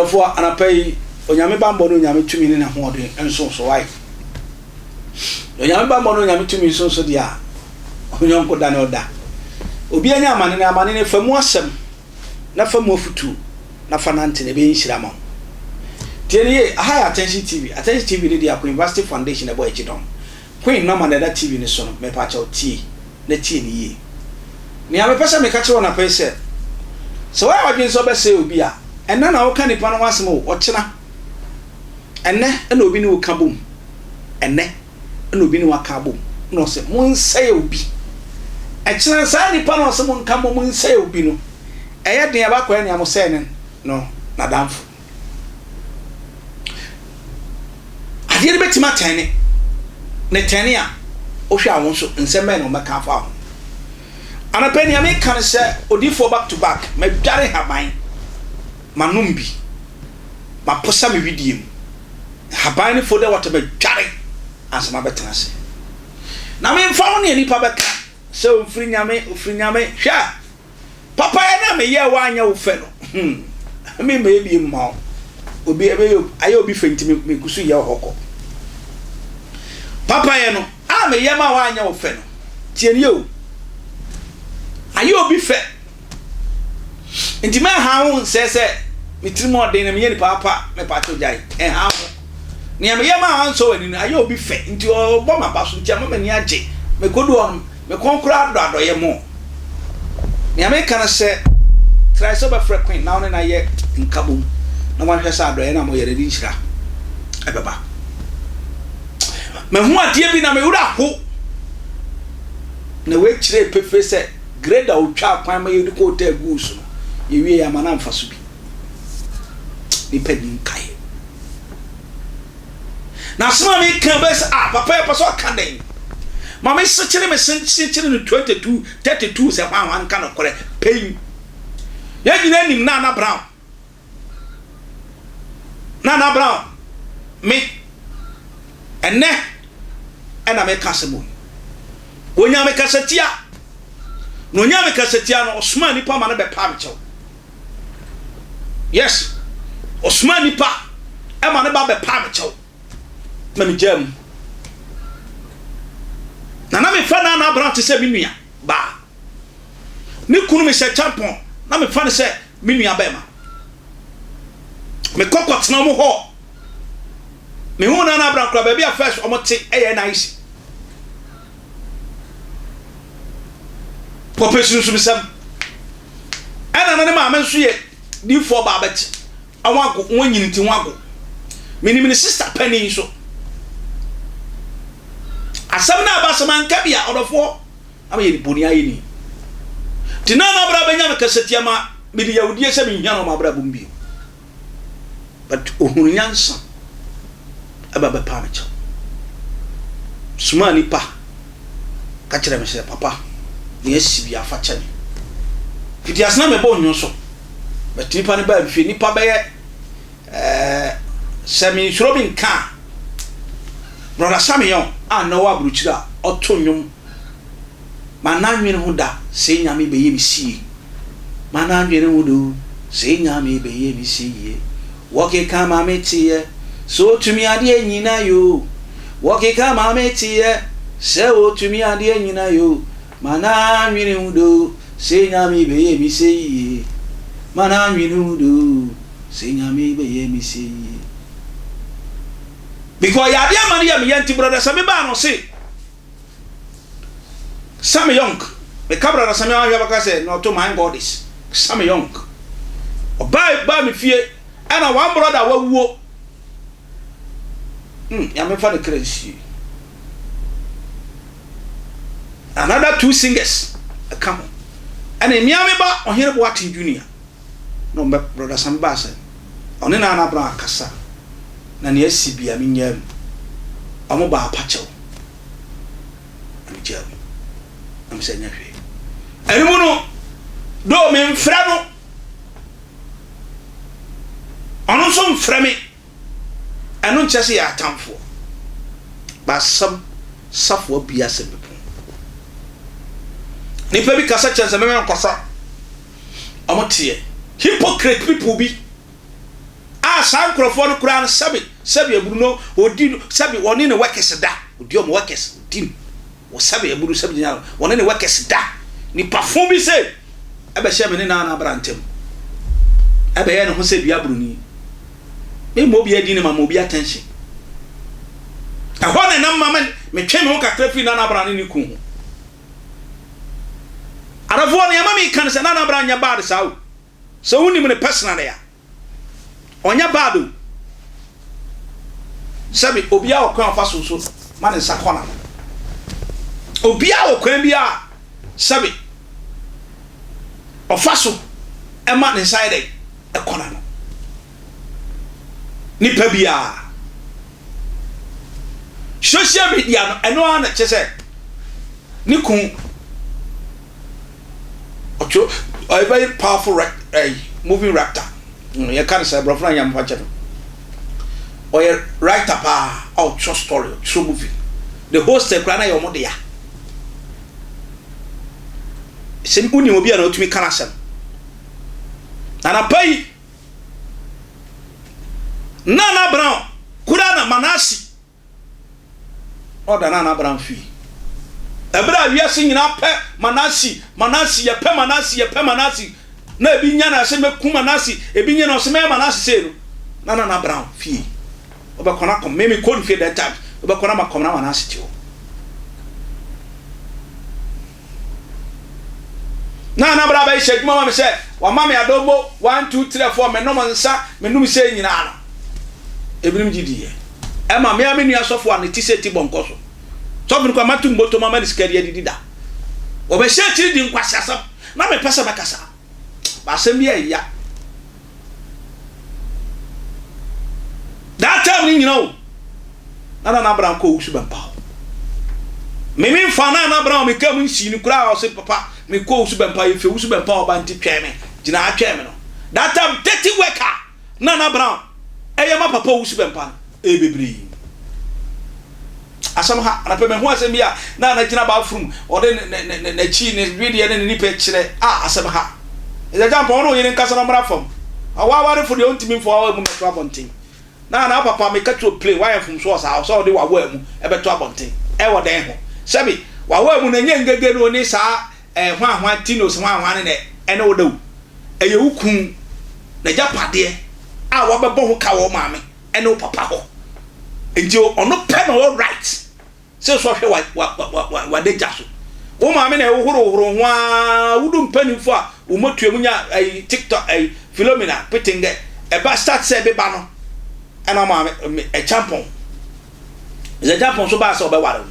adofo anapay onyame bambo no onyame tumi ni na hoode enso so wai onyame bambo no onyame tumi so so dia onyonko da na oda obi anya amane ne famu asem na famu afutu na fanante ne be nhira ma tieni high attention TV ni dia ko University Foundation ebo echidon queen no man da TV ni so no me pa cha oti na tie ni ye ni amepesa me ka che wona pese so why wadwen so be say obi a enna na wo ka nipa no wasem o chena enne na obi ni wo ka bom enne na obi ni wa ka bom no se mun say obi chena sa nipa no wasem mun ka mun say obi no eye den aba kwa ni am say ne no na damfo ade ne betima tane ne tane a o hwe awon so nseme no meka fa ho anapeni ame kan se odifo back to back me dware haban manumbi ma posa me widiem haban ni fo de water be dware asama betena se na me mfa wo ne nipa beka se ofri nyame hwa papa ya na me ye wa anya wo fe no me bi ma obi ebe ayo obi fenti me kusu ye hokko papa ye no a me ye ma wa anya wo fe no tie ni o ayo obi fe ntima ha ho se mitrimo den na me ye ni papa me pa to jai ha ho ni me ye ma ha so wani ayo obi fe nti o bo ma ba so nti ama ni age me kodu on me konkura do ye mo ni ame kana se try so ba frequent now na ye nkabum na wan hwesa do ye na mo ye redi nchira ebeba me hu ade bi na me wura ho na we kire pefe se grade o twa kwan ma ye di ko ta gusu ye wie ya mana mfa so bi ni pedin kai na sma me kan bes papa ya paso kan den mama se kire me se kire no 22 32 se kwa wan kan kore pain ya gina nim Nana Brown me enne ena me kasemo onya me kasetia no nya me kasetia no osman nipa ma na be pa mecho yes osman nipa e ma na ba be pa mecho na me jam na me fa na Brown te se minua ba ni kunu me se champion na me fa ne se minua ba ma me kokot na mo ho me hu na Brown kra ba bia first o mo te e nice population so bisam ana na ma menso ye di fo ba bet awago wonyini ti wago minimini sister penny so asam na ba saman kabia odofo ama ye boni ayi ni ti Nana Brown benya me kasetia ma me di yahudie se me hia no ma bra bombi but ohunyansa aba ba pa mecho sumani pa ka kire me se papa yes bi afa chani fiti asna me bo nyo so but nipa ne ba bi nipa be semi shrobin ka brother Samuel no wa bruchira otonyum mananwe ne hoda se nyame be ye bi sie mananwe ne hodo se nyame be ye bi sie woke kama metie so tumi ade nyina yo woke kama metie se o tumi ade nyina yo mana nwini hudo se nyame be ye mi sei mana nwini hudo se nyame be ye mi sei because ya dia mani ya mi yanti brother Sami ba no say Sami Young me kabra Sami wa ya baka say no to my bodies Sami Young ba mi fie ana one brother wa wuo ya me fa the crazy another two singers come and miame ba ohere bo atin junior no me brother Sami ba say oni na Brown akasa na ne asibia menyam amo ba apachew amjam am say nya hwe animu no do me mfra no ono so mfra me eno nchese ya atamfo ba sam safo bia se bepo ni pe bi kasa chance me nkosa amo tie hypocrite people bi na san krofo no kura no sabi eburu no odi no sabi woni ne workers da odi o workers dim wo sabi eburu sabi nya woni ne workers da ni perform bi say ebe hye me ne na brantem ebe ye ne ho se bia buru ni me mo bia di ne ma mo bia attention ahone na mama me twe me ho kakra fi na brane ni ku arafo ne yama mi kan se na branya bad sawo so woni me personal ya onya bado sabi obia okwan fa so ma ne sakona obia okwan bia sabi ofaso e ma ne side e kona no ni pa bia social media no eno ana chese ni kun ocho a very powerful moving raptor you can say bro friend yam pache or a writer pa out short story true movie the host e kra na yo mo de ya sem uni obi ana otumi kana sem na pai Nana Brown kura na manasi oda Nana Brown fi ebra wiase nyina pe manasi ye pe manasi na ebi nya na se meku manasi ebi nya na se me manasi se no Nana Brown fi obakona kom me ko fi that time obakona makom na manasi ti o Nana Brown ba she dwuma me se wa mama ya dobo 1 2 3 4 me no nsa me num se nyina no ebinim gidiye ema me amenu asofo an ti se ti bonkoso tobin kwa matu mboto mama diskari didida obe she tiri di nkwasi asam na me pesa bakasa ba sem bia ya that time you know Nana Brown ko Owusu Bempah me fa Nana Brown me kam nsi ni kura o se papa me ko Owusu Bempah ye fe Owusu Bempah oba nti tweme gina atweme no that time 30 worker Nana Brown eyema papa Owusu Bempah ebebri asam ha na pe me ho asem bia na gina ba frum o de na chi ne video ne ni pe kire asam ha e ja pon no yin nkasa na mra fam awaware fo de ontimi fo awa mu meto abonten na papa me katro play why fum so sa so de wawa mu e beto abonten e wo den ho sebi wawa mu na nye ngege no ni sa hwa tinos hwa ne ene wo dawu eye wukun na japade wa bebo ho ka wo maame ene wo papa ho enjo ono pe no all right se so hwe wa de jaso wo maame na wo horo hwa wudum panifo a wo motuam nya TikTok Philomena Petinge e ba start se be ba no ana maame e champion ze champion so ba se obeware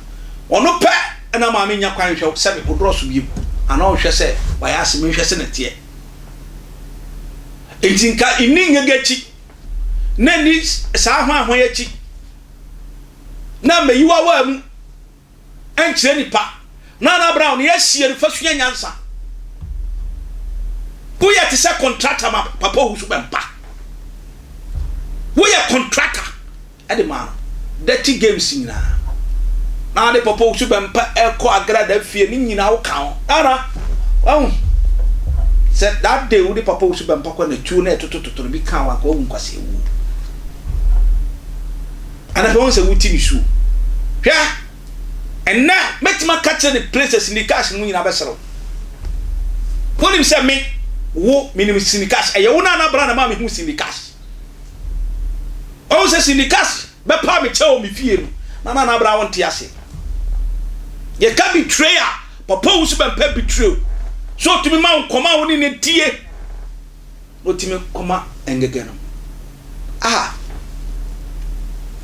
ono pe ana maame nya kwan hwe se be odroso biem ana o hwe se wa ya se me hwe se na tie entinka ini ngegachi na ni sa hwa yachi na meyiwa wa mu enchire nipa Nana Brown yes ye fa sua nyansa wo ye te se contractor ma papa Owusu Bempah wo ye contractor ade man dirty games nyina na de papa Owusu Bempah eko agrada fie ni nyina wo kan ara said that day wo de papa Owusu Bempah ko na tu na etotototo bi kan wa ko nkwase wu ana pe won se wuti ni su hwa and now metima catch the places in the cash mu nyina besero polim se me wo minim sinikash e ye wo Nana Brown na ma me hu sinikash o se sinikash be pa me chewo me fie mu Nana Brown won tiase ye ka betrayer papa Owusu Bempah betray so to me ma nkoma woni ne tie o ti me koma engege no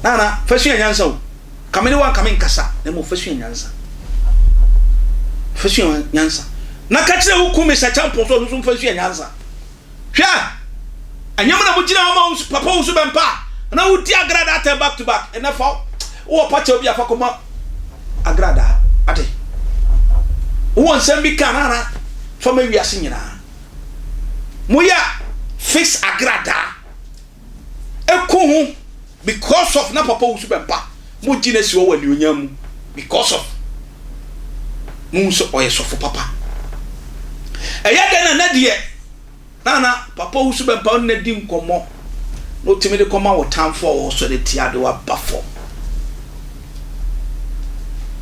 Nana fashion nyansa o kamene wa kamen kasa na mo fashion nyansa na ka kire hukume sa champion so no fashion nyansa hwa anyam na mo gina ma papa Owusu Bempah na wuti agrada at back to back na fa wo pacha obi afa koma agrada ate wo nsem bi kanana so ma wiase nyina mo ya fix agrada ekuhu because of na papa Owusu Bempah mo gina si wo wani onyam because of mo so oyeso for papa eya den na de Nana papa Owusu Bempah na di nkomo no timid come out time for also the tia do a buffo.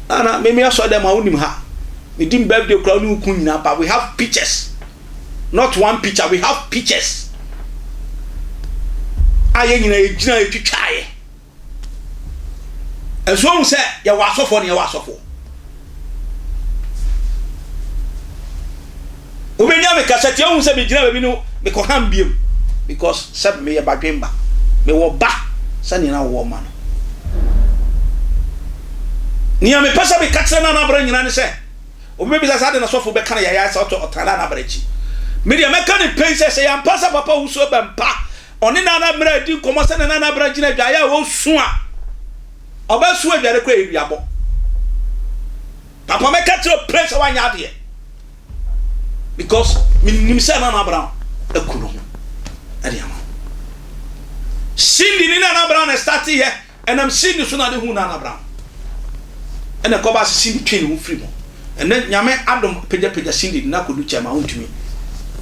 Nana, maybe I saw them out him ha. We didn't beg the crowd who couldn't, but we have pictures. Not one picture, we have pictures. I ain't to try. As one said, you was so funny, you was so for. We never cassette, you won't say me, you know, because I'm beam. Because sub me about Bempah. Me wo back, sending a woman. Near me, pass up a catcher and a brain, and say, or maybe that's had a sofa back on your eyes out of Talana Bridge. Media mechanic places say, I'm pass up a post of Bempah. On another bread, you come and another branch in a Jaya will soon. About sweat at a grave, Yabo. Papa, make a place of 1 yard here. Because Nimsana Brown, a Kuno. Cindy Nana Brown started here, and I'm seeing the Sunana Hunana Brown. And the Cobas Cindy Twin who free. And then Yame Adam Peda Cindy Naku Chama own to me.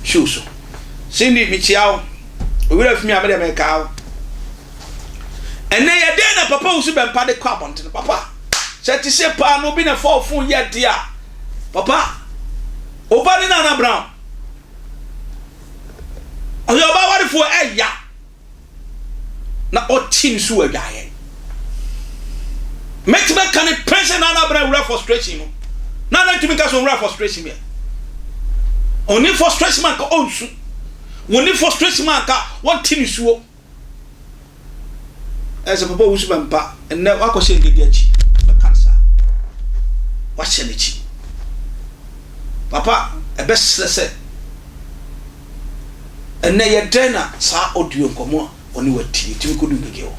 Shoes. Cindy Michiao, we will have me a better cow. And they are then a papa who been paddy carbon to the papa. Said to say, Pa, no been a 4 full year, dear. Papa, Obani Nana Brown. Oh, you're about what for a ya. Not all teams who are dying. Make me can it pension Nana Brown frustration. Not like to make us on frustration here. Only frustration man can own. Only frustration man can one team is so. As a papa who's Bempah, and now I can say the cancer. What's the Papa, a best say. And now your dinner, sa audio come on your tea, you couldn't go.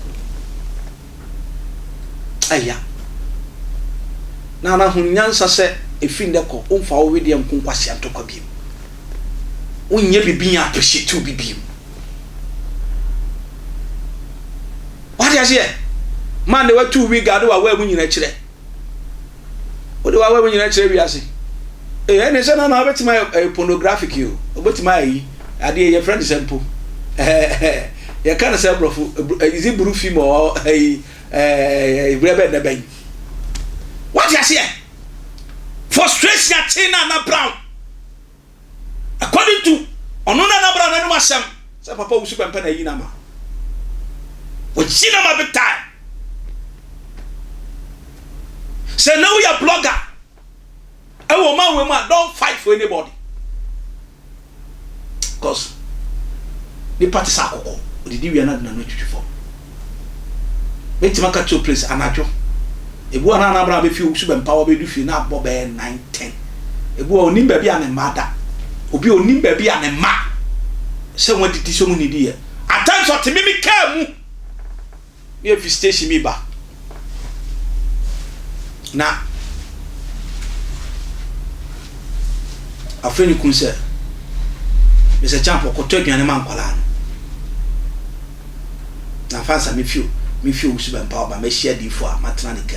Aya. Now, Hunyansa said, if in the co, for William Kumpasian to Kabim. When you be appreciate to be beam. What is it? Man, there were 2 weeks ago, where when you actually. What do I wear when you actually see? And I said, no, I bet my pornographic you. But my idea, your friend is simple. You can't say, bro, is it blue film or a rebel the bank? What is it? Frustration at Tina Brown. According to Onona Brown and Masam, some papa who super penny Yinama. With cinema big time. Say now you're a blogger. A woman don't fight for anybody. Because the party circle, the we are not in for. Make him catch your place, Anajo. If one another be few super power be do feel now Bob 9-10. If one nimbe be an mother, obi onimbe be an ma. Say what it is so many dear. At times what to me care. If you station me back. Now, a friend you could say, Mr. Champo could take you and a man colano. Now, fancy me few super power by me share the for matronic.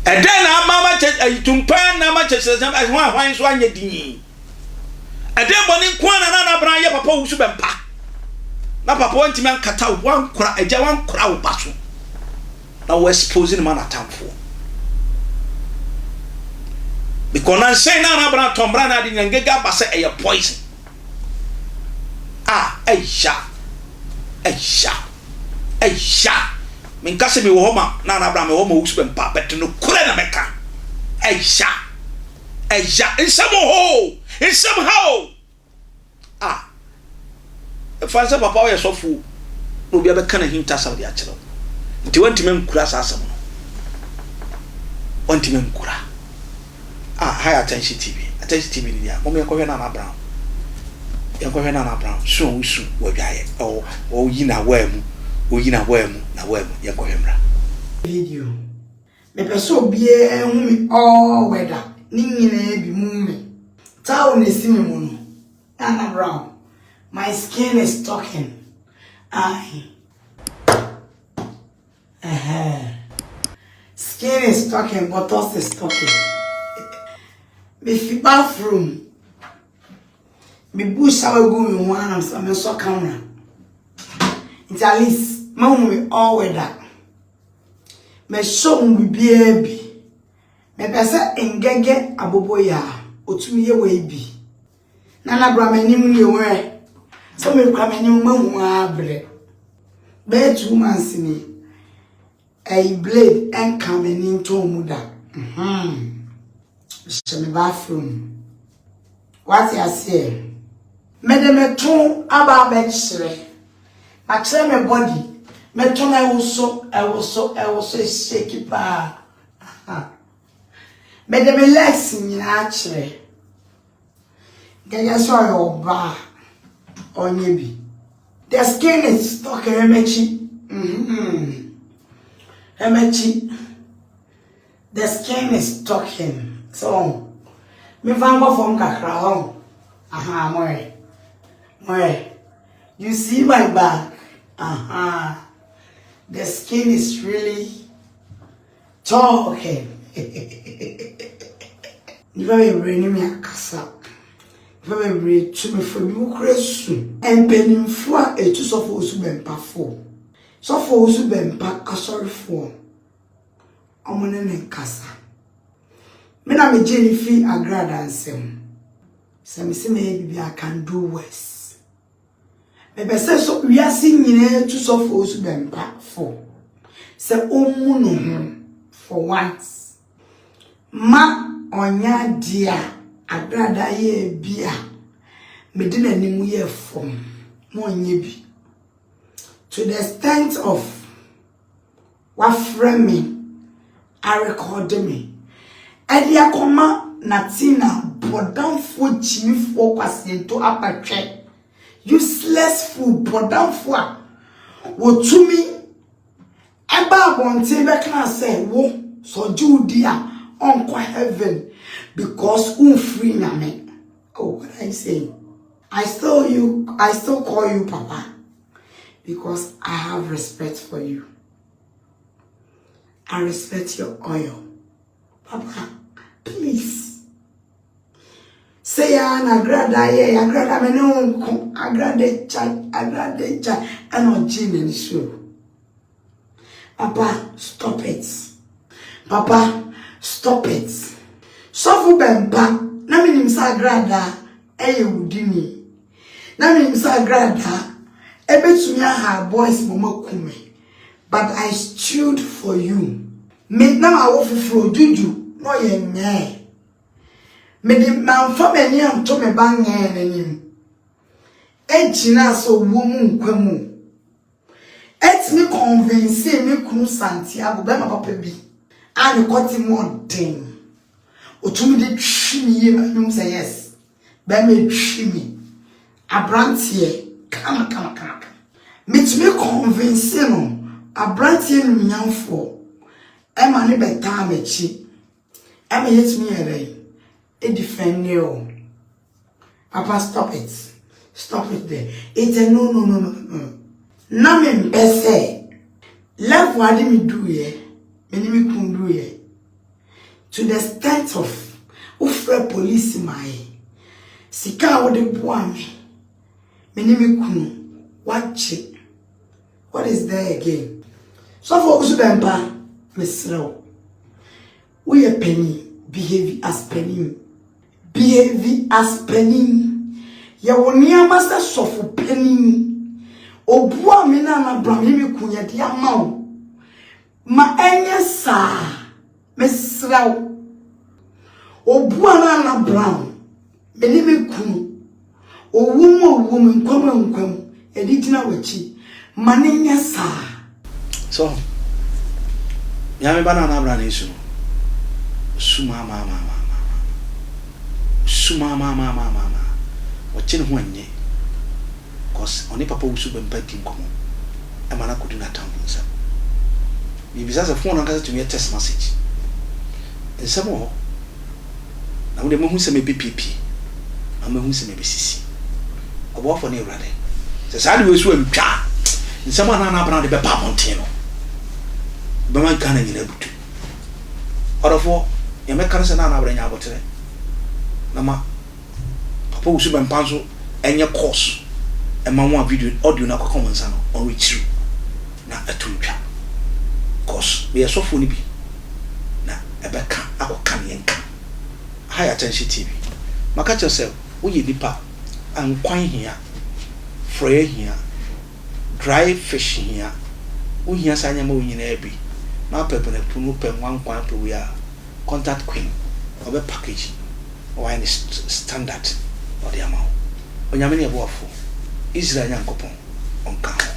And then our mamma to pan a much as one ye ding. And then one in Quan and another Brian Papa who super pack. Now, Papa want to man cut out one crowd battle. Now we're exposing man at time for. Because I'm saying now about Tom Brana didn't get up say a poison. Ah, a shot. Min kasi mi wohoma na na bra me wohoma Owusu Bempah bet no kura na meka. A shot. In somehow. Ah. If I say papa we so fu, no be abeka na hinta sa de a kire. Nti wanti men kura sa asam no. Wanti men kura. Ah, high attention TV. Attention TV ni dia. Mo me ko hwe na na Brown. Ye ko hwe na na Brown. So Owusu wo dwaye. O yi na wa mu. O yi na wa mu. Na wa mu. Ye ko hwe mra. Video. Me peso bie hu mi all weather. Ni nyine bi mu me. Town is me mu no. Nana Brown. My skin is talking. Skin is talking, but us is talking. Me fi bathroom. Me bush shower go me one am so camera. At least, Mamma all weather. Me show me baby. Me pesa engege aboboya. Otumi ye we bi. Nana bra menim ye we. So me bra menim mahu abre. Be 2 months ni. A blade and coming into muda. She me bathroom. What you say? Me de me ton aba bed shire. I tell my body. Me ton I was so shaky pa. Me de me legs ni actually. Get so your bar on yebi. The skin is talking emechi. Emechi. The skin is talking. So me van go from kakra home. More. You see my back? The skin is really talking. You very bring me a casa. Very bring to me from you, Chris. And penny for a to suppose to Bempah-Prophet. So for Owusu Bempah, sorry for. I'm on a casa. Me na me Jenny fee a grad and sem. So me say maybe I can do worse. Maybe say so we are singing to so for Owusu Bempah-Prophet. Say no for once. Ma onya dia agrada ye bia. Me di nanim ye from mo nye bi. To the extent of what framing I record me. Edi akoma natina bodam fo chimi fo kwasento apatwe useless food bodam fo a wotumi eba bonte be kan say wo so judia on heaven because free nyame. Oh, what I say? I still call you Papa because I have respect for you. I respect your oil. Papa, please. Say ya na agrada ye, agrada me no agrade chat, and on gin and show. Papa, stop it. Papa, stop it. Sofu Bempah, na minim sa agrada eye udini. Na minim sa agrada ebetumi aha boys mama kume. But I stood for you. Me na awo fufuro juju no ye nye. Me di manfa mani anto me bange nanim. Ejina so wo mu nkwamu. Etimi convince me kunu Santiago be ma papa bi. Ani koti mo den. Otumi de twimi ye ma say yes. Be me twimi. Abrantie kama. Me timi convince no. Abrantie no nyamfo. Emma ne beta mechi. Emma yet me ere. E defend you. Papa, stop it. Stop it there. It's a no. Na me mpese. Love what me do ye. Me ni me kun do ye. To the extent of ufre police my. Sika wo de boa me. Me ni me kun. Watch it. What is there again? So for Owusu Bempah. Mesro, we a penny, behave as penny. Behave as penny. Ya wonia master sofu penny. Obua mina na brahimi kunya dia mau. Ma enye sa. Mesro. Obua na brown. Menimi kunu. Owumu nkwamu. Editina wachi. Manenya sa. So Yami banana brand issue. Suma mama. Watching one ye. Cause only Papa Owusu Bempah team come. A man could not town himself. If he has a phone and to me a text message. And some more. Now the moon may be PP. I'm a moon may be CC. A war for near rather. Says I do swim cha. And someone on the Bempah-Prophet. Bama kana nyina butu orofo ye meka nse na abranya abotere na ma Papa Owusu Bempah so enye course ɛma mo a video audio na akɔkɔ mo nsa no ɔretwiw na ɛtontwa cause we so phone bi na ɛbɛka akɔka ne nka high attention TV maka kyerɛ sɛ woyɛ nipa ankwan hia frɛ hia dry fish hia wo hia sa nyama wo nyina bi na pɛpɛ na punu pɛ wankwan pɛ we a contact queen obe package why is standard or the amount onyame ne boafo Israel nyankopon onka